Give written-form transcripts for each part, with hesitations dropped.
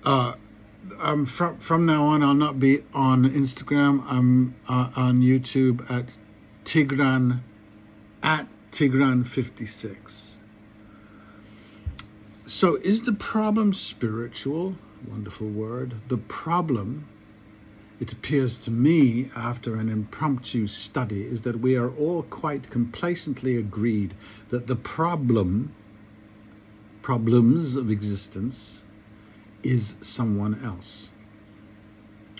From now on, I'll not be on Instagram. I'm on YouTube at Tigran, at Tigran56. So is the problem spiritual? Wonderful word. The problem, it appears to me after an impromptu study, is that we are all quite complacently agreed that the problems of existence is someone else.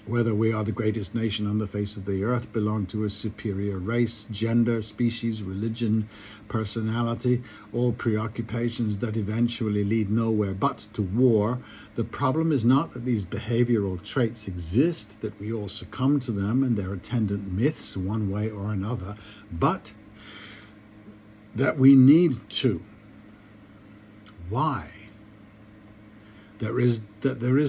Whether we are the greatest nation on the face of the earth, belong to a superior race, gender, species, religion, personality, all preoccupations that eventually lead nowhere but to war. The problem is not that these behavioral traits exist, that we all succumb to them and their attendant myths one way or another, but that we need to. Why? There is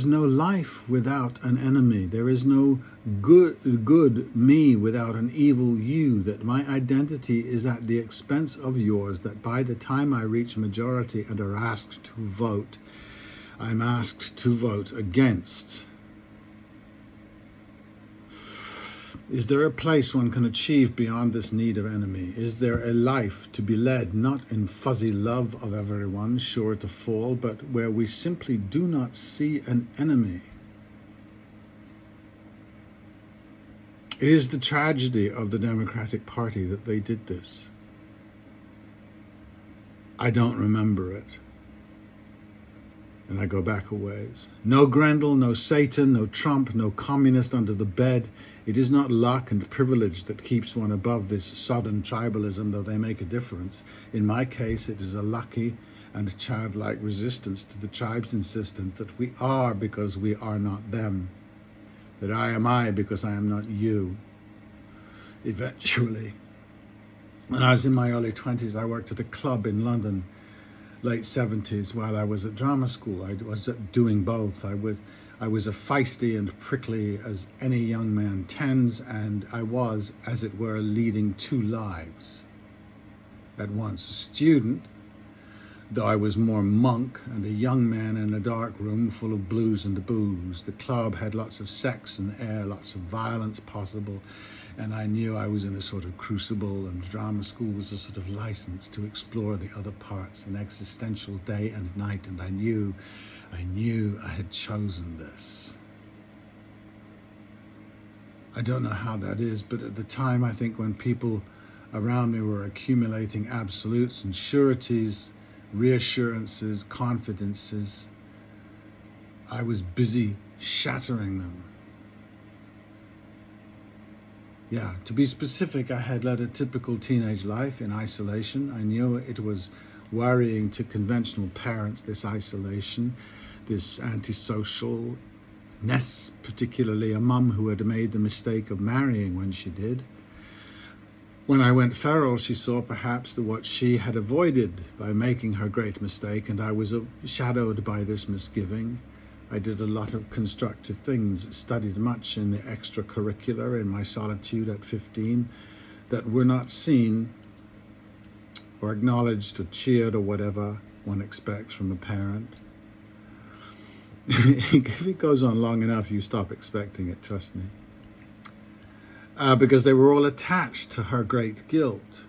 no life without an enemy. There is no good me without an evil you. That my identity is at the expense of yours. That by the time I reach majority and are asked to vote, I'm asked to vote against. Is there a place one can achieve beyond this need of enemy? Is there a life to be led, not in fuzzy love of everyone, sure to fall, but where we simply do not see an enemy? It is the tragedy of the Democratic Party that they did this. I don't remember it. And I go back a ways. No Grendel, no Satan, no Trump, no communist under the bed. It is not luck and privilege that keeps one above this sodden tribalism, though they make a difference. In my case, it is a lucky and childlike resistance to the tribe's insistence that we are because we are not them. That I am I because I am not you. Eventually. When I was in my early 20s, I worked at a club in London, late 70s, while I was at drama school. I was doing both. I was as feisty and prickly as any young man tends, and I was, as it were, leading two lives at once. A student, though I was more monk, and a young man in a dark room full of blues and booze. The club had lots of sex and air, lots of violence possible, and I knew I was in a sort of crucible, and drama school was a sort of license to explore the other parts, an existential day and night, and I knew I had chosen this. I don't know how that is, but at the time, I think when people around me were accumulating absolutes and sureties, reassurances, confidences, I was busy shattering them. Yeah, to be specific, I had led a typical teenage life in isolation. I knew it was worrying to conventional parents, this isolation, this antisocialness, particularly a mum who had made the mistake of marrying when she did. When I went feral, she saw perhaps what she had avoided by making her great mistake, and I was shadowed by this misgiving. I did a lot of constructive things, studied much in the extracurricular in my solitude at 15 that were not seen or acknowledged or cheered or whatever one expects from a parent. If it goes on long enough, you stop expecting it, trust me. Because they were all attached to her great guilt.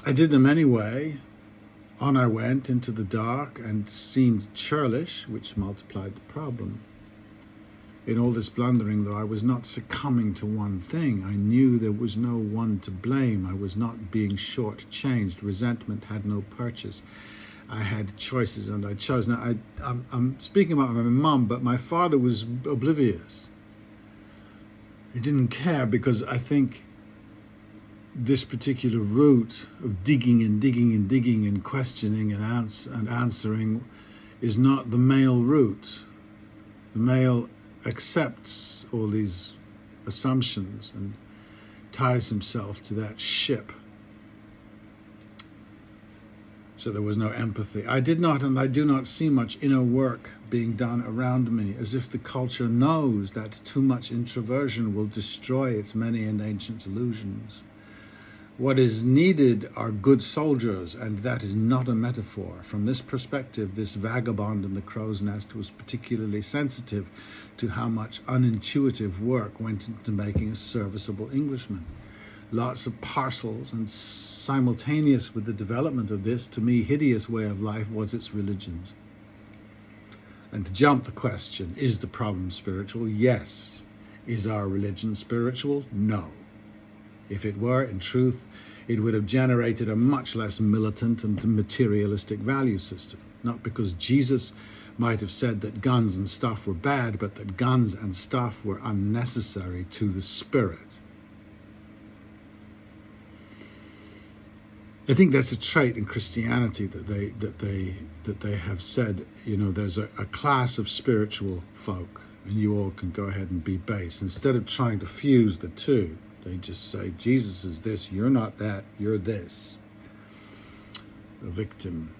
I did them anyway. On I went into the dark and seemed churlish, which multiplied the problem. In all this blundering, though, I was not succumbing to one thing. I knew there was no one to blame. I was not being short-changed. Resentment had no purchase. I had choices and I chose. Now, I'm speaking about my mum, but my father was oblivious. He didn't care because I think this particular route of digging and questioning and answering is not the male route. The male accepts all these assumptions and ties himself to that ship. So there was no empathy. I did not, and I do not see much inner work being done around me, as if the culture knows that too much introversion will destroy its many and ancient illusions. What is needed are good soldiers, and that is not a metaphor. From this perspective, this vagabond in the crow's nest was particularly sensitive to how much unintuitive work went into making a serviceable Englishman. Lots of parcels, and simultaneous with the development of this, to me, hideous way of life was its religions. And to jump the question, is the problem spiritual? Yes. Is our religion spiritual? No. If it were, in truth, it would have generated a much less militant and materialistic value system. Not because Jesus might have said that guns and stuff were bad, but that guns and stuff were unnecessary to the spirit. I think that's a trait in Christianity that they have said, there's a class of spiritual folk, and you all can go ahead and be base. Instead of trying to fuse the two, they just say, Jesus is this, you're not that, you're this. A victim.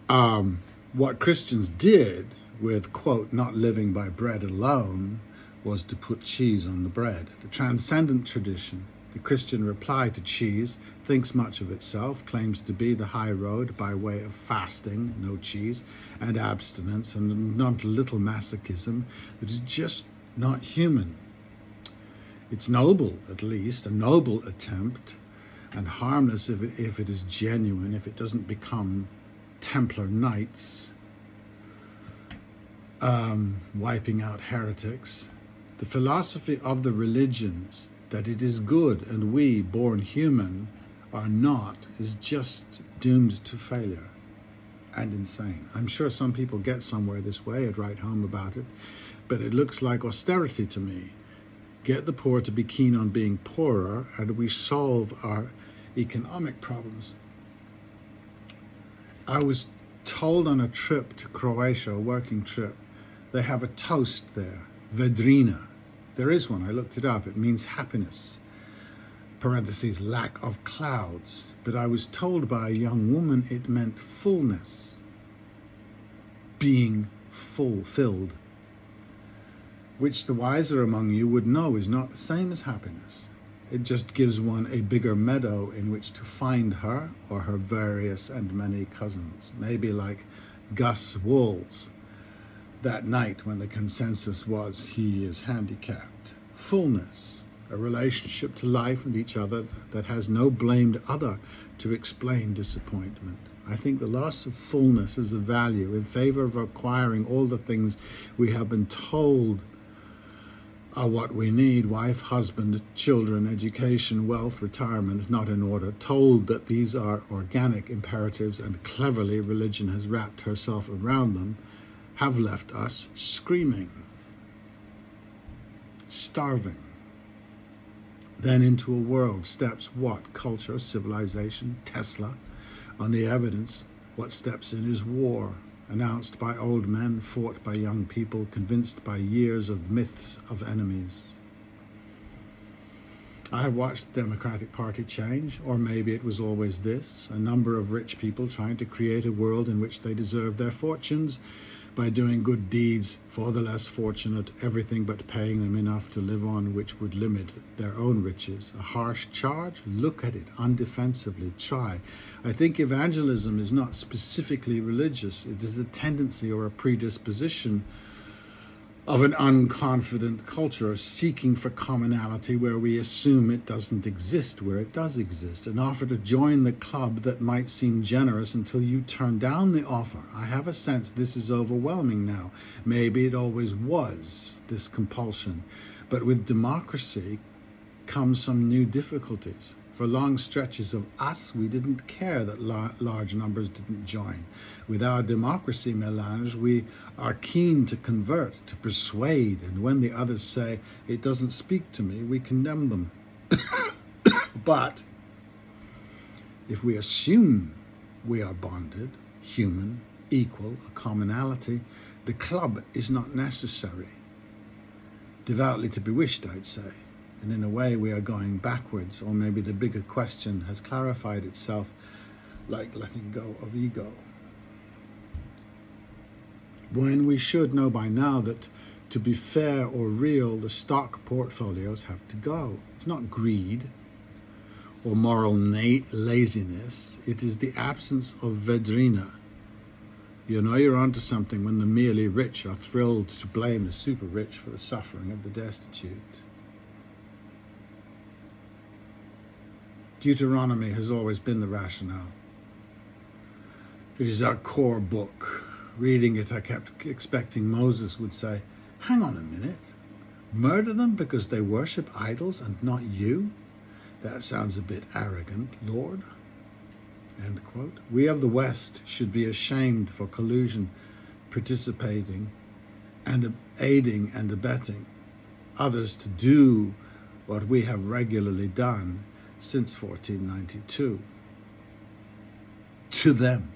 What Christians did with, quote, not living by bread alone, was to put cheese on the bread. The transcendent tradition, the Christian reply to cheese, thinks much of itself, claims to be the high road by way of fasting, no cheese, and abstinence, and not a little masochism that is just not human. It's noble, at least, a noble attempt, and harmless if it is genuine, if it doesn't become Templar Knights, wiping out heretics. The philosophy of the religions, that it is good and we, born human, are not, is just doomed to failure and insane. I'm sure some people get somewhere this way and write home about it, but it looks like austerity to me. Get the poor to be keen on being poorer, and we solve our economic problems. I was told on a trip to Croatia, a working trip, they have a toast there, vedrina. There is one, I looked it up. It means happiness, parentheses, lack of clouds. But I was told by a young woman it meant fullness, being fulfilled, which the wiser among you would know is not the same as happiness. It just gives one a bigger meadow in which to find her or her various and many cousins. Maybe like Gus Walls that night when the consensus was he is handicapped. Fullness, a relationship to life and each other that has no blamed other to explain disappointment. I think the loss of fullness is a value in favor of acquiring all the things we have been told are what we need: wife, husband, children, education, wealth, retirement, not in order, told that these are organic imperatives, and cleverly religion has wrapped herself around them, have left us screaming, starving. Then into a world steps what? Culture, civilization, Tesla. On the evidence, what steps in is war, announced by old men, fought by young people, convinced by years of myths of enemies. I have watched the Democratic Party change, or maybe it was always this: a number of rich people trying to create a world in which they deserve their fortunes by doing good deeds for the less fortunate, everything but paying them enough to live on, which would limit their own riches. A harsh charge? Look at it undefensively. Try. I think evangelism is not specifically religious. It is a tendency or a predisposition of an unconfident culture seeking for commonality where we assume it doesn't exist where it does exist, an offer to join the club that might seem generous until you turn down the offer. I have a sense this is overwhelming now. Maybe it always was, this compulsion. But with democracy comes some new difficulties. For long stretches of us, we didn't care that large numbers didn't join. With our democracy melange, we are keen to convert, to persuade, and when the others say, it doesn't speak to me, we condemn them. But if we assume we are bonded, human, equal, a commonality, the club is not necessary. Devoutly to be wished, I'd say. And in a way, we are going backwards, or maybe the bigger question has clarified itself, like letting go of ego. When we should know by now that To be fair or real, the stock portfolios have to go. It's not greed or moral laziness. It is the absence of vedrina. You know you're onto something when the merely rich are thrilled to blame the super rich for the suffering of the destitute. Deuteronomy has always been the rationale. It is our core book. Reading it, I kept expecting Moses would say, "Hang on a minute. Murder them because they worship idols and not you? That sounds a bit arrogant, Lord." End quote. We of the West should be ashamed for collusion, participating, and aiding and abetting others to do what we have regularly done since 1492. To them.